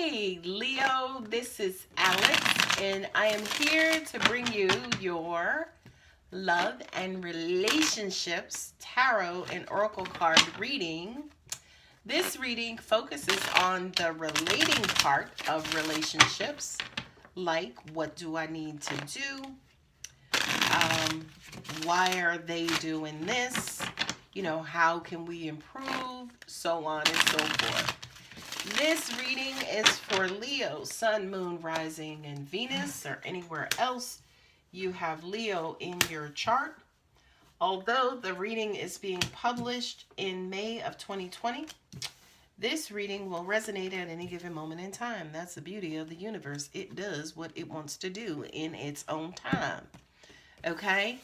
Hey, Leo, this is Alex, and I am here to bring you your love and relationships tarot and oracle card reading. This reading focuses on the relating part of relationships, like what do I need to do? Why are they doing this? You know, how can we improve? So on and so forth. This reading is for Leo, Sun, Moon, Rising, and Venus, or anywhere else you have Leo in your chart. Although the reading is being published in May of 2020, this reading will resonate at any given moment in time. That's the beauty of the universe. It does what it wants to do in its own time. Okay?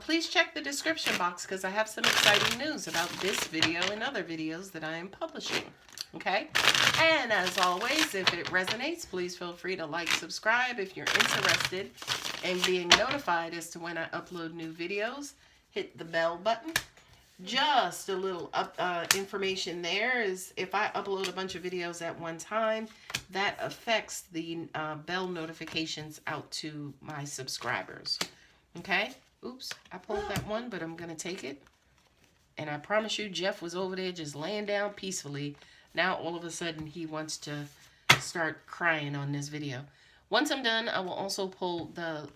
Please check the description box because I have some exciting news about this video and other videos that I am publishing. Okay? And as always, if it resonates, please feel free to like, subscribe. If you're interested in being notified as to when I upload new videos, hit the bell button. Just a little information there is if I upload a bunch of videos at one time, that affects the bell notifications out to my subscribers. Okay? Oops, I pulled that one, but I'm going to take it. And I promise you, Jeff was over there just laying down peacefully. Now, all of a sudden, he wants to start crying on this video. Once I'm done, I will also pull the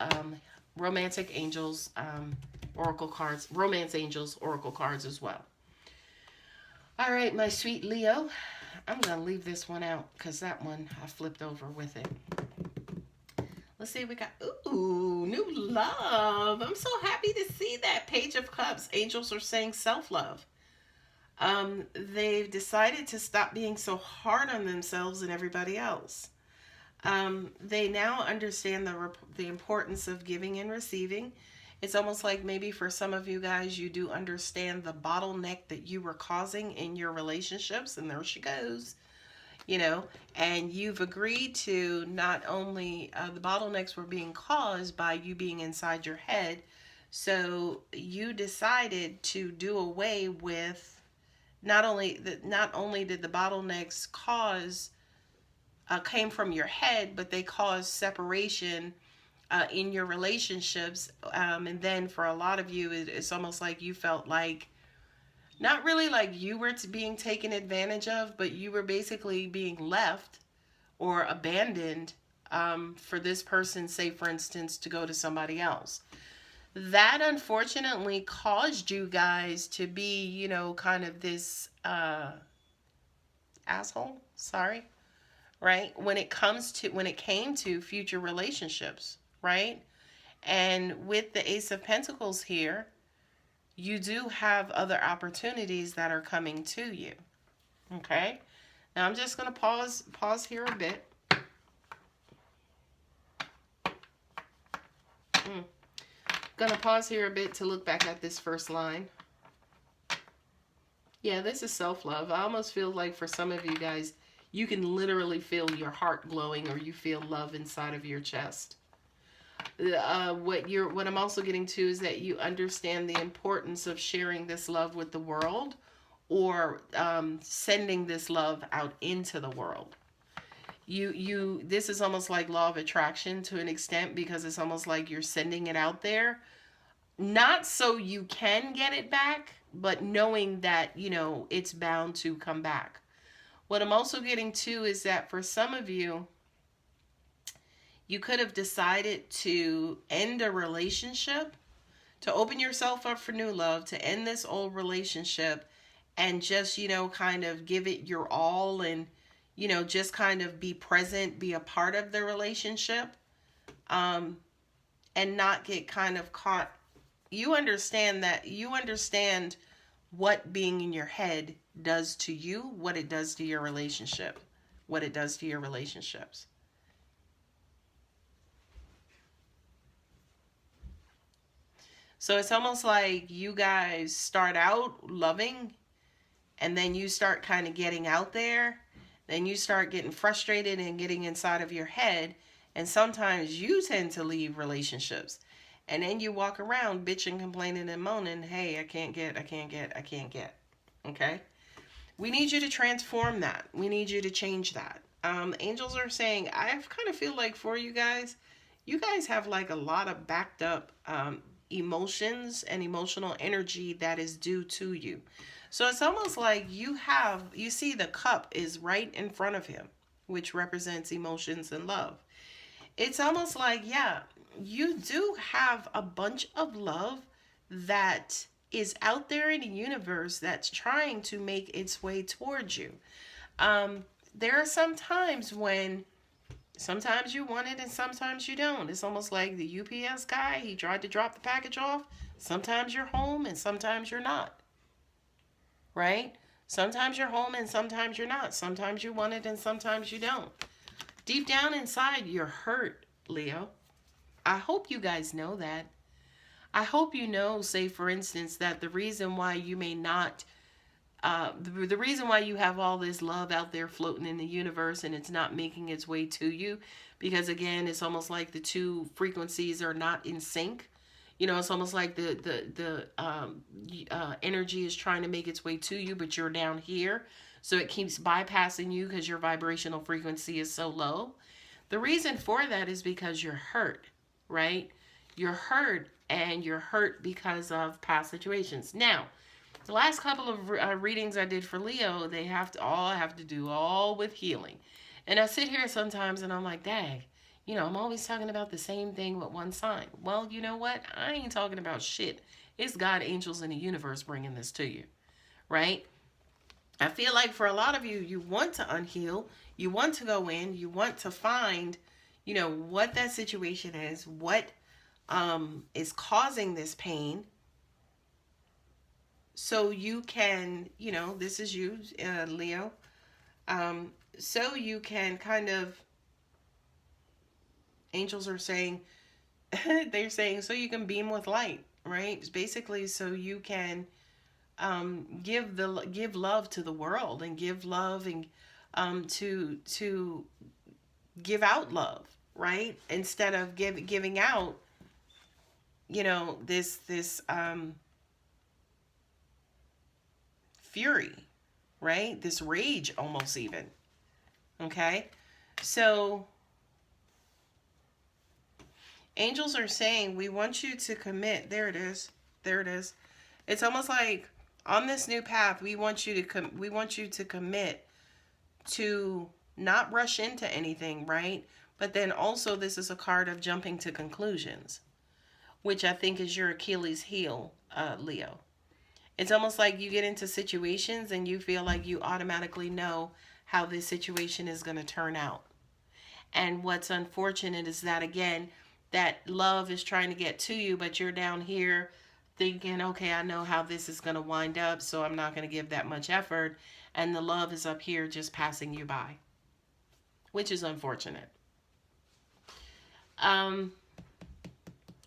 Romantic Angels Oracle cards, Romance Angels Oracle cards as well. All right, my sweet Leo, I'm going to leave this one out because that one I flipped over with it. Let's see, we got, ooh, new love. I'm so happy to see that. Page of Cups. Angels are saying self-love. They've decided to stop being so hard on themselves and everybody else. They now understand the importance of giving and receiving. It's almost like maybe for some of you guys, you do understand the bottleneck that you were causing in your relationships. And there she goes. You know, and you've agreed to not only the bottlenecks were being caused by you being inside your head. So you decided to do away with not only did the bottlenecks came from your head, but they caused separation in your relationships. And then for a lot of you, it's almost like you felt like not really like you were being taken advantage of, but you were basically being left or abandoned for this person, say for instance, to go to somebody else. That unfortunately caused you guys to be, you know, kind of this asshole, sorry, right? When it came to future relationships, right? And with the Ace of Pentacles here, you do have other opportunities that are coming to you. Okay? Now I'm just going to pause here a bit. Going to pause here a bit to look back at this first line. Yeah, this is self-love. I almost feel like for some of you guys, you can literally feel your heart glowing or you feel love inside of your chest. What I'm also getting to is that you understand the importance of sharing this love with the world or sending this love out into the world. This is almost like law of attraction to an extent because it's almost like you're sending it out there, not so you can get it back, but knowing that, you know, it's bound to come back. What I'm also getting to is that for some of you, you could have decided to end a relationship, to open yourself up for new love, to end this old relationship and just, you know, kind of give it your all and, you know, just kind of be present, be a part of the relationship, and not get kind of caught. You understand what being in your head does to you, what it does to your relationship, what it does to your relationships. So it's almost like you guys start out loving and then you start kind of getting out there. Then you start getting frustrated and getting inside of your head. And sometimes you tend to leave relationships. And then you walk around bitching, complaining, and moaning, hey, I can't get. Okay? We need you to transform that. We need you to change that. Angels are saying, I kind of feel like for you guys have like a lot of backed up emotions and emotional energy that is due to you. So it's almost like you see the cup is right in front of him, which represents emotions and love. It's almost like, yeah, you do have a bunch of love that is out there in the universe that's trying to make its way towards you. Um, there are some times when sometimes you want it and sometimes you don't. It's almost like the UPS guy, he tried to drop the package off. Sometimes you're home and sometimes you're not, right? Sometimes you're home and sometimes you're not. Sometimes you want it and sometimes you don't. Deep down inside, you're hurt, Leo. I hope you guys know that. I hope you know, say for instance, that the reason why you may not the reason why you have all this love out there floating in the universe and it's not making its way to you, because again, it's almost like the two frequencies are not in sync. You know, it's almost like the energy is trying to make its way to you, but you're down here, so it keeps bypassing you because your vibrational frequency is so low. The reason for that is because you're hurt, right? You're hurt, and you're hurt because of past situations. Now, the last couple of readings I did for Leo, they have to do all with healing. And I sit here sometimes and I'm like, dang, I'm always talking about the same thing with one sign. Well, you know what? I ain't talking about shit. It's God, angels, and the universe bringing this to you, right? I feel like for a lot of you, you want to unheal, you want to go in, you want to find, what that situation is, what is causing this pain, so you can, this is you, Leo, so you can kind of, angels are saying, they're saying, so you can beam with light, right? It's basically so you can give love to the world, and give love, and to give out love, right? Instead of giving out, this fury, right? This rage almost even. Okay? So angels are saying, we want you to commit. There it is. There it is. It's almost like on this new path, we want you to commit to not rush into anything, right? But then also this is a card of jumping to conclusions, which I think is your Achilles heel, Leo. It's almost like you get into situations and you feel like you automatically know how this situation is going to turn out. And what's unfortunate is that, again, that love is trying to get to you, but you're down here thinking, okay, I know how this is going to wind up, so I'm not going to give that much effort. And the love is up here just passing you by, which is unfortunate.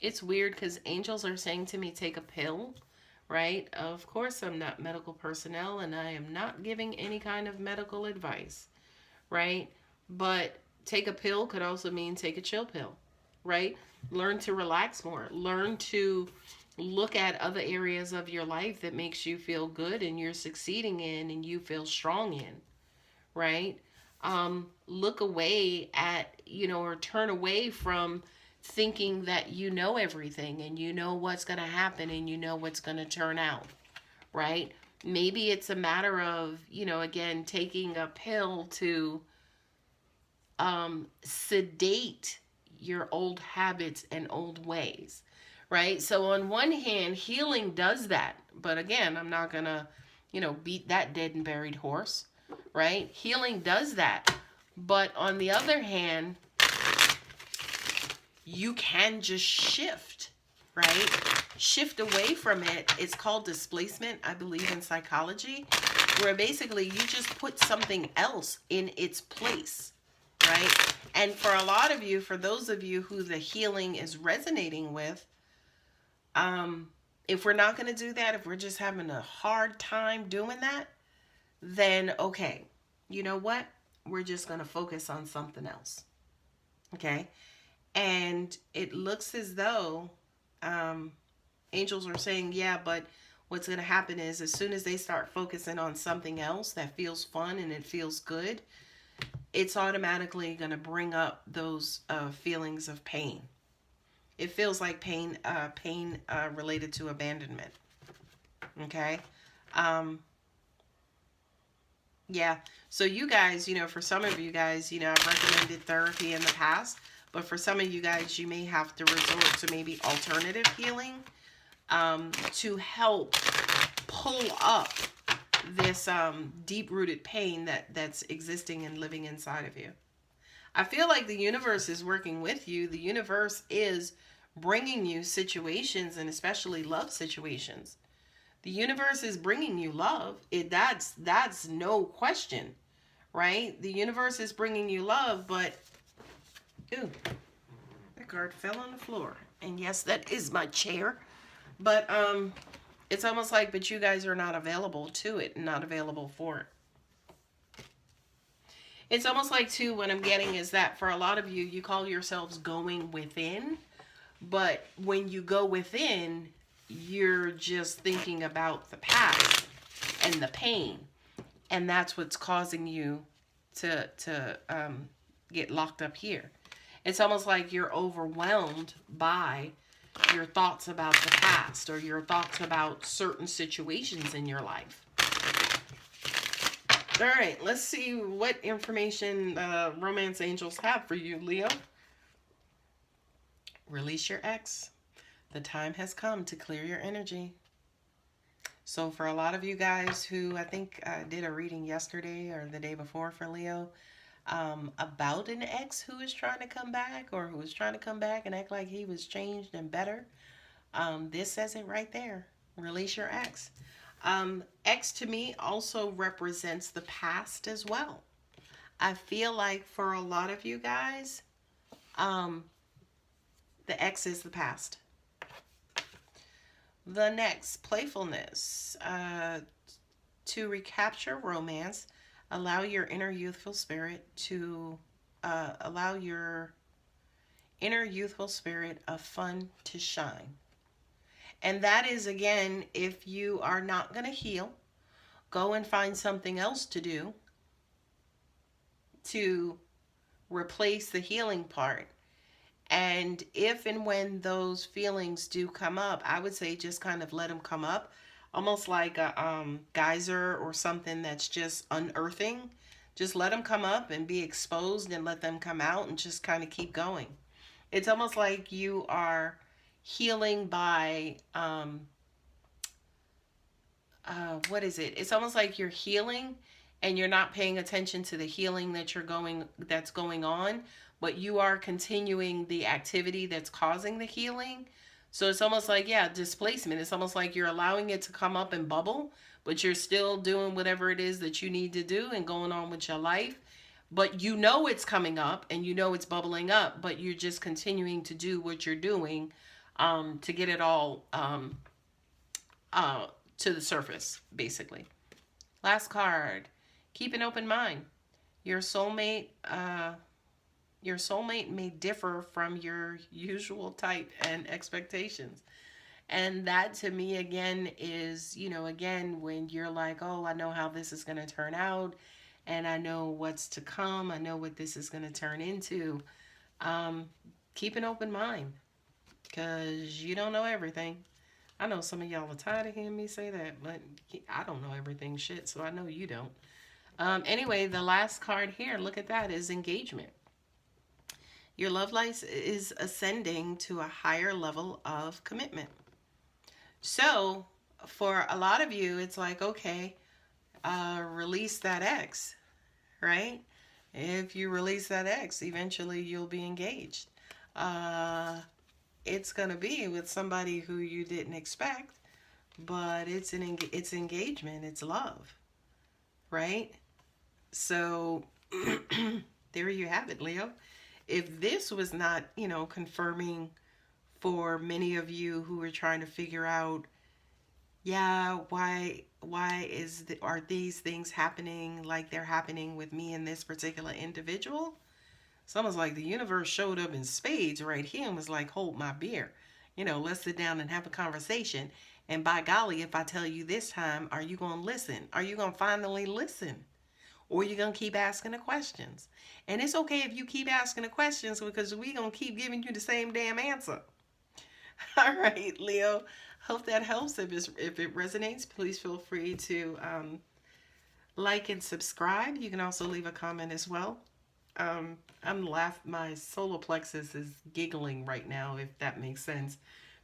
It's weird because angels are saying to me, take a pill, right? Of course, I'm not medical personnel and I am not giving any kind of medical advice, right? But take a pill could also mean take a chill pill, right? Learn to relax more. Learn to look at other areas of your life that makes you feel good and you're succeeding in and you feel strong in, right? Look away at, or turn away from thinking that you know everything and you know what's going to happen and you know what's going to turn out, right? Maybe it's a matter of, again, taking a pill to sedate your old habits and old ways, right? So on one hand, healing does that. But again, I'm not going to, beat that dead and buried horse, right? Healing does that. But on the other hand, you can just shift, right? Shift away from it. It's called displacement, I believe, in psychology, where basically you just put something else in its place, right? And for a lot of you, for those of you who the healing is resonating with, if we're not going to do that, if we're just having a hard time doing that, then okay, you know what? We're just going to focus on something else, okay? And it looks as though angels are saying, yeah, but what's going to happen is as soon as they start focusing on something else that feels fun and it feels good, it's automatically going to bring up those feelings of pain. It feels like pain related to abandonment. Okay. Yeah. So you guys, for some of you guys, I've recommended therapy in the past, but for some of you guys, you may have to resort to maybe alternative healing to help pull up this deep-rooted pain that's existing and living inside of you. I feel like the universe is working with you. The universe is bringing you situations, and especially love situations. The universe is bringing you love. That's no question, right? The universe is bringing you love, but ooh, that card fell on the floor. And yes, that is my chair. But it's almost like, but you guys are not available to it, not available for it. It's almost like, too, what I'm getting is that for a lot of you, you call yourselves going within. But when you go within, you're just thinking about the past and the pain. And that's what's causing you to get locked up here. It's almost like you're overwhelmed by your thoughts about the past or your thoughts about certain situations in your life. All right, let's see what information romance angels have for you, Leo. Release your ex. The time has come to clear your energy. So for a lot of you guys who I think did a reading yesterday or the day before for Leo about an ex who is trying to come back or who was trying to come back and act like he was changed and better, this says it right there. Release your ex. Ex to me also represents the past as well. I feel like for a lot of you guys, the ex is the past. The next, playfulness. To recapture romance, allow your inner youthful spirit to allow your inner youthful spirit of fun to shine. And that is, again, if you are not going to heal, go and find something else to do to replace the healing part. And if and when those feelings do come up, I would say just kind of let them come up. Almost like a geyser or something that's just unearthing. Just let them come up and be exposed and let them come out and just kind of keep going. It's almost like you are healing by, what is it? It's almost like you're healing and you're not paying attention to the healing that's going on, but you are continuing the activity that's causing the healing. So it's almost like, yeah, displacement. It's almost like you're allowing it to come up and bubble, but you're still doing whatever it is that you need to do and going on with your life. But you know it's coming up and you know it's bubbling up, but you're just continuing to do what you're doing to get it all to the surface, basically. Last card. Keep an open mind. Your soulmate may differ from your usual type and expectations. And that to me, again, is, again, when you're like, oh, I know how this is going to turn out and I know what's to come. I know what this is going to turn into. Keep an open mind because you don't know everything. I know some of y'all are tired of hearing me say that, but I don't know everything shit, so I know you don't. Anyway, the last card here, look at that, is engagement. Your love life is ascending to a higher level of commitment. So for a lot of you, it's like, okay, release that ex, right? If you release that ex, eventually you'll be engaged. It's going to be with somebody who you didn't expect, but it's engagement, it's love, right? So there you have it, Leo. If this was not, confirming for many of you who are trying to figure out, yeah, why are these things happening like they're happening with me and this particular individual? It's almost like the universe showed up in spades right here and was like, hold my beer. Let's sit down and have a conversation. And by golly, if I tell you this time, are you going to listen? Are you going to finally listen? or you're going to keep asking the questions. And it's okay if you keep asking the questions, because we're going to keep giving you the same damn answer. All right, Leo. Hope that helps. If it resonates, please feel free to like and subscribe. You can also leave a comment as well. I'm laughing. My solar plexus is giggling right now, if that makes sense,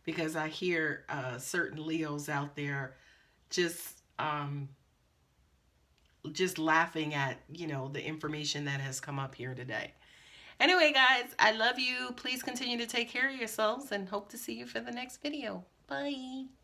because I hear certain Leos out there just laughing at, the information that has come up here today. Anyway, guys, I love you. Please continue to take care of yourselves and hope to see you for the next video. Bye.